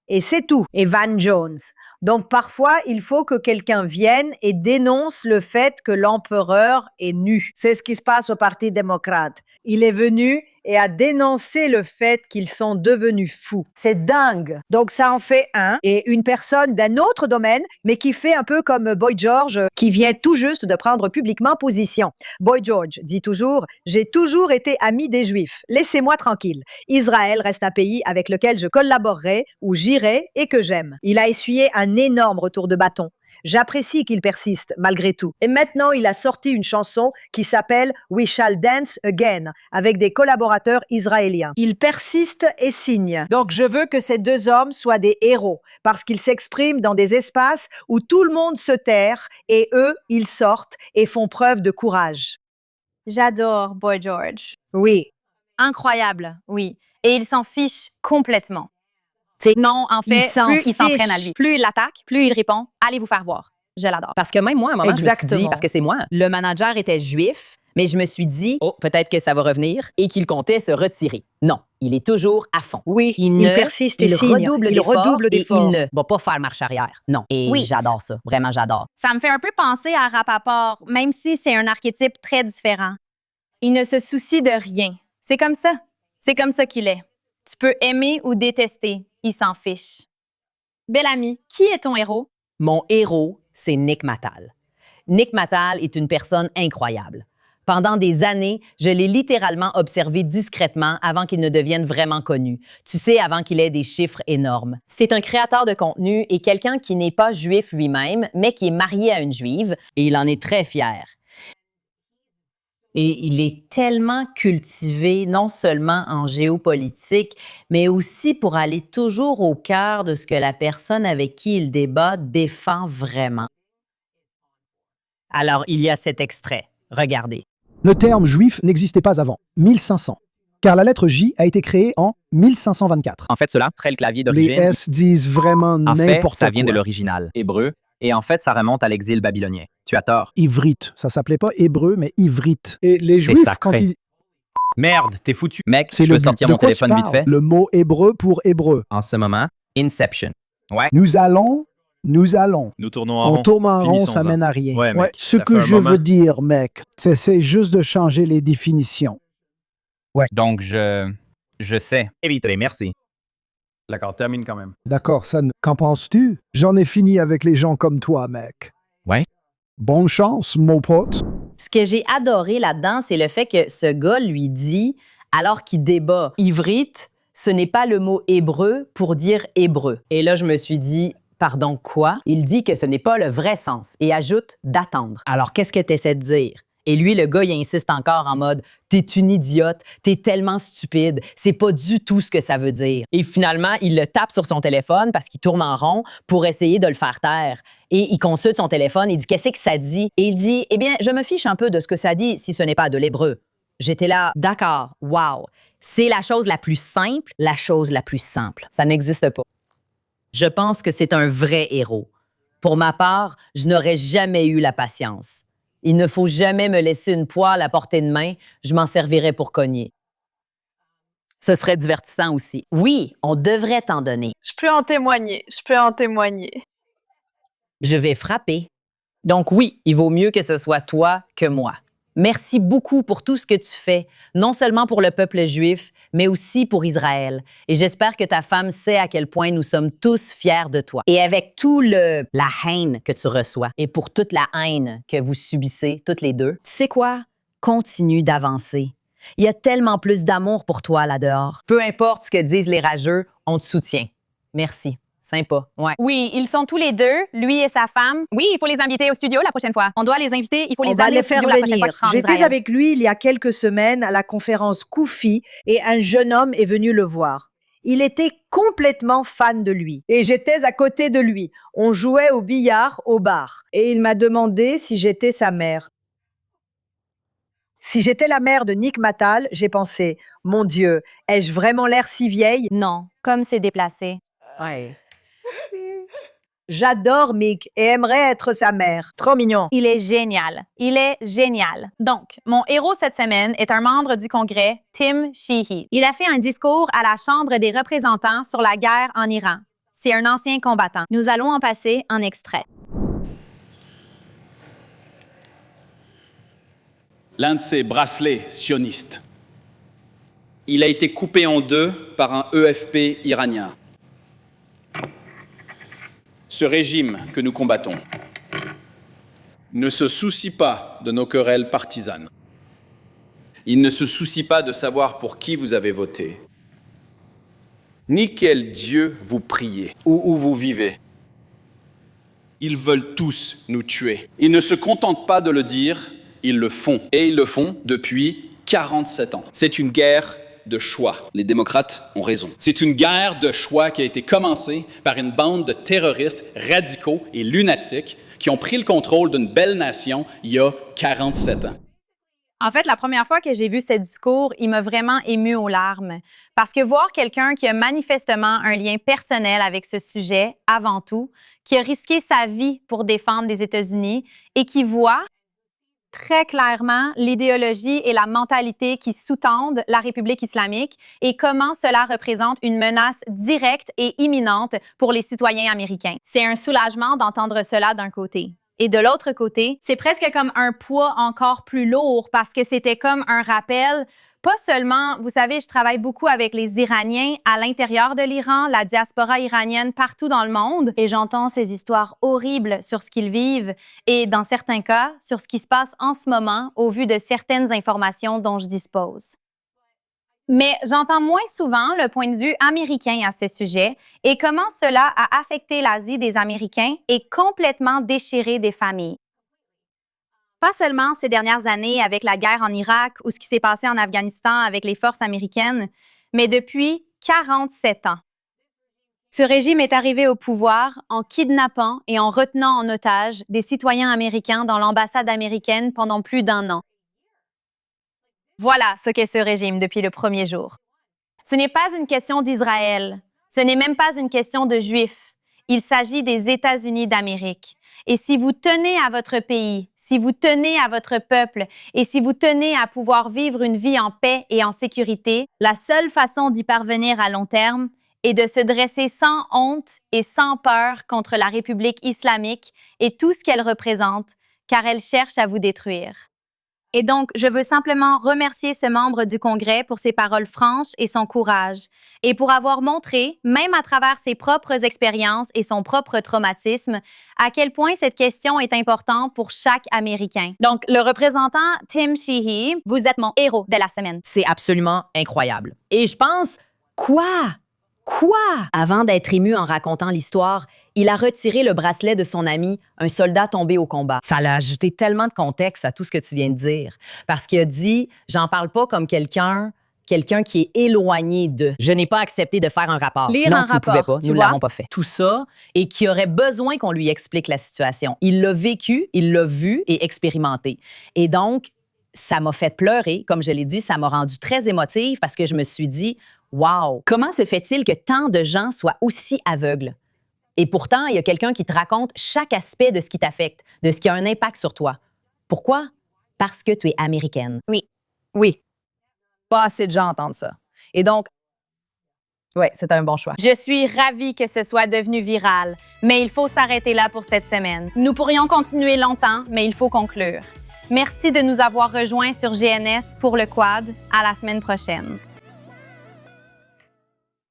et c'est tout. Et Van Jones. Donc parfois, il faut que quelqu'un vienne et dénonce le fait que l'empereur est nu. C'est ce qui se passe au Parti démocrate. Il est venu et a dénoncé le fait qu'ils sont devenus fous. C'est dingue. Donc ça en fait un. Et une personne d'un autre domaine, mais qui fait un peu comme Boy George, qui vient tout juste de prendre publiquement position. Boy George dit toujours: j'ai toujours été ami des Juifs. Laissez-moi tranquille. Israël reste un pays avec lequel je collaborerai, où j'irai et que j'aime. Il a essuyé un énorme retour de bâton. J'apprécie qu'il persiste malgré tout. Et maintenant, il a sorti une chanson qui s'appelle We Shall Dance Again avec des collaborateurs israéliens. Il persiste et signe. Donc, je veux que ces deux hommes soient des héros parce qu'ils s'expriment dans des espaces où tout le monde se terre et eux, ils sortent et font preuve de courage. J'adore Boy George. Oui. Incroyable, oui. Et il s'en fiche complètement. Non, en fait, plus ils s'en prennent à lui. Plus il l'attaque, plus il répond: allez vous faire voir. Je l'adore. Parce que même moi, à un moment, je me suis Exactement. dit, parce que c'est moi, le manager était juif, mais je me suis dit, oh, peut-être que ça va revenir et qu'il comptait se retirer. Non, il est toujours à fond. Oui, il persiste et il signe. redouble Il d'efforts redouble et d'efforts. il ne va pas faire marche arrière. Non. Et Oui. j'adore ça. Vraiment, j'adore. Ça me fait un peu penser à Rapaport, même si c'est un archétype très différent. Il ne se soucie de rien. C'est comme ça. C'est comme ça qu'il est. Tu peux aimer ou détester. Il s'en fiche. Belle amie, qui est ton héros? Mon héros, c'est Nick Matal. Nick Matal est une personne incroyable. Pendant des années, je l'ai littéralement observé discrètement avant qu'il ne devienne vraiment connu. Tu sais, avant qu'il ait des chiffres énormes. C'est un créateur de contenu et quelqu'un qui n'est pas juif lui-même, mais qui est marié à une juive, et il en est très fier. Et il est tellement cultivé, non seulement en géopolitique, mais aussi pour aller toujours au cœur de ce que la personne avec qui il débat défend vraiment. Alors, il y a cet extrait. Regardez. Le terme juif n'existait pas avant 1500, car la lettre J a été créée en 1524. En fait, cela serait le clavier Les d'origine. S disent vraiment En fait, n'importe quoi. ça vient de l'original hébreu, et en fait, ça remonte à l'exil babylonien. Tu as tort. Ivrite, ça s'appelait pas hébreu, mais ivrite. Et les C'est juifs, sacré. quand ils... Merde, t'es foutu. Mec, C'est je peux le sortir de mon quoi tu téléphone vite parles? fait? Le mot hébreu pour hébreu. En ce moment, Inception. Ouais. Nous allons. Nous tournons en On rond. tourne en rond, Finissons-en. ça mène à rien. Ouais, mec, Ce ça que fait un je moment. veux dire, mec, c'est juste de changer les définitions. Donc, je sais. Éviterai, merci. D'accord, termine quand même. D'accord, qu'en penses-tu? J'en ai fini avec les gens comme toi, mec. Ouais. Bonne chance, mon pote. Ce que j'ai adoré là-dedans, c'est le fait que ce gars lui dit, alors qu'il débat ivrite, ce n'est pas le mot hébreu pour dire hébreu. Et là, je me suis dit, pardon, quoi? Il dit que ce n'est pas le vrai sens et ajoute d'attendre. Alors, qu'est-ce que tu essaies de dire? Et lui, le gars, il insiste encore en mode « T'es une idiote, t'es tellement stupide, c'est pas du tout ce que ça veut dire. » Et finalement, il le tape sur son téléphone parce qu'il tourne en rond pour essayer de le faire taire. Et il consulte son téléphone, il dit « Qu'est-ce que ça dit? » Et il dit « Eh bien, je me fiche un peu de ce que ça dit si ce n'est pas de l'hébreu. » J'étais là, d'accord, wow. C'est la chose la plus simple, la chose la plus simple. Ça n'existe pas. Je pense que c'est un vrai héros. Pour ma part, je n'aurais jamais eu la patience. Il ne faut jamais me laisser une poêle à portée de main, je m'en servirais pour cogner. Ce serait divertissant aussi. Oui, on devrait t'en donner. Je peux en témoigner. Je peux en témoigner. Je vais frapper. Donc oui, il vaut mieux que ce soit toi que moi. Merci beaucoup pour tout ce que tu fais, non seulement pour le peuple juif, mais aussi pour Israël. Et j'espère que ta femme sait à quel point nous sommes tous fiers de toi. Et avec la haine que tu reçois, et pour toute la haine que vous subissez, toutes les deux, tu sais quoi? Continue d'avancer. Il y a tellement plus d'amour pour toi là-dehors. Peu importe ce que disent les rageux, on te soutient. Merci. Sympa, ouais. Oui, ils sont tous les deux, lui et sa femme. Oui, il faut les inviter au studio la prochaine fois. On doit les inviter, il faut les amener au studio la prochaine fois qu'ils seront en J'étais Israël. avec lui il y a quelques semaines à la conférence Koufi et un jeune homme est venu le voir. Il était complètement fan de lui et j'étais à côté de lui. On jouait au billard au bar et il m'a demandé si j'étais sa mère. Si j'étais la mère de Nick Matal, j'ai pensé, mon Dieu, ai-je vraiment l'air si vieille? Non, comme c'est déplacé. Ouais. J'adore Mick et aimerais être sa mère. Trop mignon. Il est génial. Il est génial. Donc, mon héros cette semaine est un membre du Congrès, Tim Sheehy. Il a fait un discours à la Chambre des représentants sur la guerre en Iran. C'est un ancien combattant. Nous allons en passer un extrait. L'un de ces bracelets sionistes. Il a été coupé en deux par un EFP iranien. Ce régime que nous combattons ne se soucie pas de nos querelles partisanes. Il ne se soucie pas de savoir pour qui vous avez voté, ni quel Dieu vous priez ou où vous vivez. Ils veulent tous nous tuer. Ils ne se contentent pas de le dire, ils le font. Et ils le font depuis 47 ans. C'est une guerre de choix. Les démocrates ont raison. C'est une guerre de choix qui a été commencée par une bande de terroristes radicaux et lunatiques qui ont pris le contrôle d'une belle nation il y a 47 ans. En fait, la première fois que j'ai vu ce discours, il m'a vraiment émue aux larmes. Parce que voir quelqu'un qui a manifestement un lien personnel avec ce sujet, avant tout, qui a risqué sa vie pour défendre les États-Unis et qui voit très clairement l'idéologie et la mentalité qui sous-tendent la République islamique et comment cela représente une menace directe et imminente pour les citoyens américains. C'est un soulagement d'entendre cela d'un côté. Et de l'autre côté, c'est presque comme un poids encore plus lourd parce que c'était comme un rappel. Pas seulement, vous savez, je travaille beaucoup avec les Iraniens à l'intérieur de l'Iran, la diaspora iranienne partout dans le monde, et j'entends ces histoires horribles sur ce qu'ils vivent et, dans certains cas, sur ce qui se passe en ce moment au vu de certaines informations dont je dispose. Mais j'entends moins souvent le point de vue américain à ce sujet et comment cela a affecté l'Asie des Américains et complètement déchiré des familles. Pas seulement ces dernières années avec la guerre en Irak ou ce qui s'est passé en Afghanistan avec les forces américaines, mais depuis 47 ans. Ce régime est arrivé au pouvoir en kidnappant et en retenant en otage des citoyens américains dans l'ambassade américaine pendant plus d'1 an. Voilà ce qu'est ce régime depuis le premier jour. Ce n'est pas une question d'Israël. Ce n'est même pas une question de Juifs. Il s'agit des États-Unis d'Amérique. Et si vous tenez à votre pays, si vous tenez à votre peuple et si vous tenez à pouvoir vivre une vie en paix et en sécurité, la seule façon d'y parvenir à long terme est de se dresser sans honte et sans peur contre la République islamique et tout ce qu'elle représente, car elle cherche à vous détruire. Et donc, je veux simplement remercier ce membre du Congrès pour ses paroles franches et son courage, et pour avoir montré, même à travers ses propres expériences et son propre traumatisme, à quel point cette question est importante pour chaque Américain. Donc, le représentant Tim Sheehy, vous êtes mon héros de la semaine. C'est absolument incroyable. Et je pense, quoi? Avant d'être ému en racontant l'histoire, il a retiré le bracelet de son ami, un soldat tombé au combat. Ça l'a ajouté tellement de contexte à tout ce que tu viens de dire. Parce qu'il a dit, j'en parle pas comme quelqu'un qui est éloigné de. Je n'ai pas accepté de faire un rapport. Lire non, un tu rapport, ne pouvais pas. tu Nous ne vois? l'avons pas fait. Tout ça, et qui aurait besoin qu'on lui explique la situation. Il l'a vécu, il l'a vu et expérimenté. Et donc, ça m'a fait pleurer. Comme je l'ai dit, ça m'a rendue très émotive parce que je me suis dit, wow, comment se fait-il que tant de gens soient aussi aveugles? Et pourtant, il y a quelqu'un qui te raconte chaque aspect de ce qui t'affecte, de ce qui a un impact sur toi. Pourquoi? Parce que tu es américaine. Oui. Pas assez de gens entendent ça. Et donc, Oui, c'est un bon choix. Je suis ravie que ce soit devenu viral, mais il faut s'arrêter là pour cette semaine. Nous pourrions continuer longtemps, mais il faut conclure. Merci de nous avoir rejoints sur GNS pour le Quad. À la semaine prochaine.